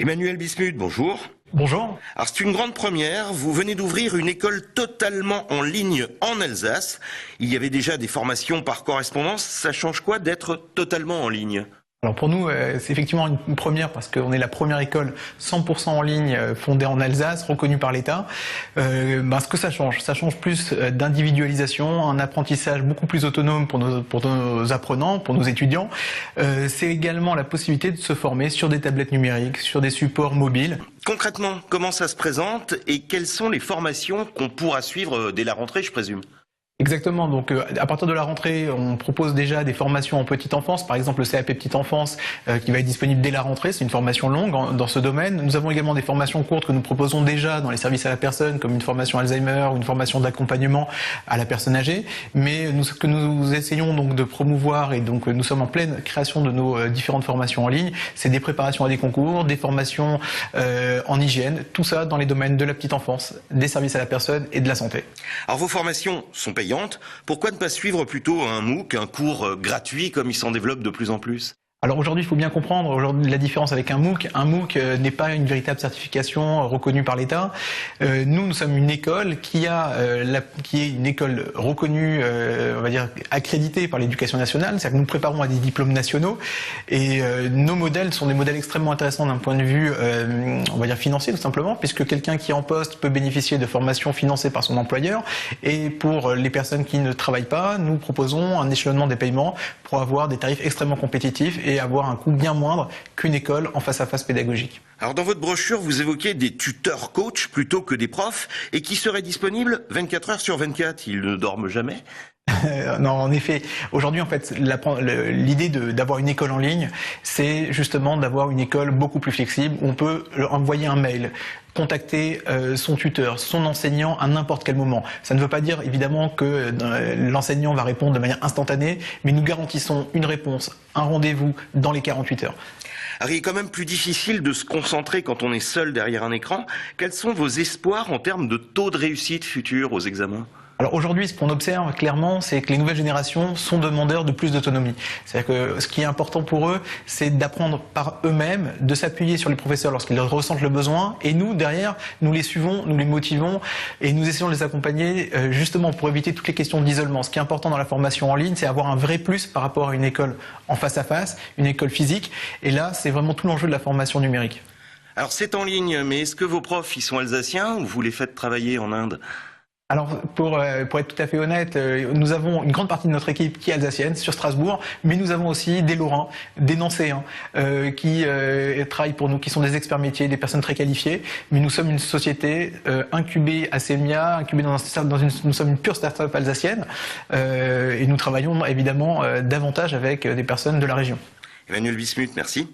Emmanuel Bismuth, bonjour. Bonjour. Alors c'est une grande première, vous venez d'ouvrir une école totalement en ligne en Alsace. Il y avait déjà des formations par correspondance, ça change quoi d'être totalement en ligne ? Alors pour nous, c'est effectivement une première parce qu'on est la première école 100% en ligne fondée en Alsace, reconnue par l'État. Ce que ça change plus d'individualisation, un apprentissage beaucoup plus autonome pour nos apprenants, pour nos étudiants. C'est également la possibilité de se former sur des tablettes numériques, sur des supports mobiles. Concrètement, comment ça se présente et quelles sont les formations qu'on pourra suivre dès la rentrée, je présume ? Exactement, donc à partir de la rentrée, on propose déjà des formations en petite enfance, par exemple le CAP petite enfance qui va être disponible dès la rentrée, c'est une formation longue dans ce domaine. Nous avons également des formations courtes que nous proposons déjà dans les services à la personne, comme une formation Alzheimer ou une formation d'accompagnement à la personne âgée, mais ce que nous essayons donc de promouvoir, et donc nous sommes en pleine création de nos différentes formations en ligne, c'est des préparations à des concours, des formations en hygiène, tout ça dans les domaines de la petite enfance, des services à la personne et de la santé. Alors vos formations sont payantes. Pourquoi ne pas suivre plutôt un MOOC, un cours gratuit comme il s'en développe de plus en plus ? Alors aujourd'hui, il faut bien comprendre la différence avec un MOOC. Un MOOC n'est pas une véritable certification reconnue par l'État. Nous sommes une école qui est une école reconnue, on va dire accréditée par l'Éducation nationale. C'est-à-dire que nous préparons à des diplômes nationaux et nos modèles sont des modèles extrêmement intéressants d'un point de vue, on va dire financier tout simplement, puisque quelqu'un qui est en poste peut bénéficier de formations financées par son employeur. Et pour les personnes qui ne travaillent pas, nous proposons un échelonnement des paiements pour avoir des tarifs extrêmement compétitifs et avoir un coût bien moindre qu'une école en face-à-face pédagogique. Alors dans votre brochure, vous évoquez des tuteurs coachs plutôt que des profs et qui seraient disponibles 24 heures sur 24. Ils ne dorment jamais ? Non, en effet. Aujourd'hui, en fait, l'idée d'avoir une école en ligne, c'est justement d'avoir une école beaucoup plus flexible. On peut envoyer un mail, contacter son tuteur, son enseignant à n'importe quel moment. Ça ne veut pas dire évidemment que l'enseignant va répondre de manière instantanée, mais nous garantissons une réponse, un rendez-vous dans les 48 heures. Alors il est quand même plus difficile de se concentrer quand on est seul derrière un écran. Quels sont vos espoirs en termes de taux de réussite futur aux examens ? Alors aujourd'hui, ce qu'on observe clairement, c'est que les nouvelles générations sont demandeurs de plus d'autonomie. C'est-à-dire que ce qui est important pour eux, c'est d'apprendre par eux-mêmes, de s'appuyer sur les professeurs lorsqu'ils ressentent le besoin. Et nous, derrière, nous les suivons, nous les motivons et nous essayons de les accompagner justement pour éviter toutes les questions d'isolement. Ce qui est important dans la formation en ligne, c'est avoir un vrai plus par rapport à une école en face-à-face, une école physique. Et là, c'est vraiment tout l'enjeu de la formation numérique. Alors c'est en ligne, mais est-ce que vos profs, ils sont alsaciens ou vous les faites travailler en Inde ? Alors pour être tout à fait honnête, nous avons une grande partie de notre équipe qui est alsacienne sur Strasbourg, mais nous avons aussi des Lorrains, des Nancéens qui travaillent pour nous, qui sont des experts métiers, des personnes très qualifiées. Mais nous sommes une société incubée à Semia, incubée nous sommes une pure start-up alsacienne et nous travaillons évidemment davantage avec des personnes de la région. Emmanuel Bismuth, merci.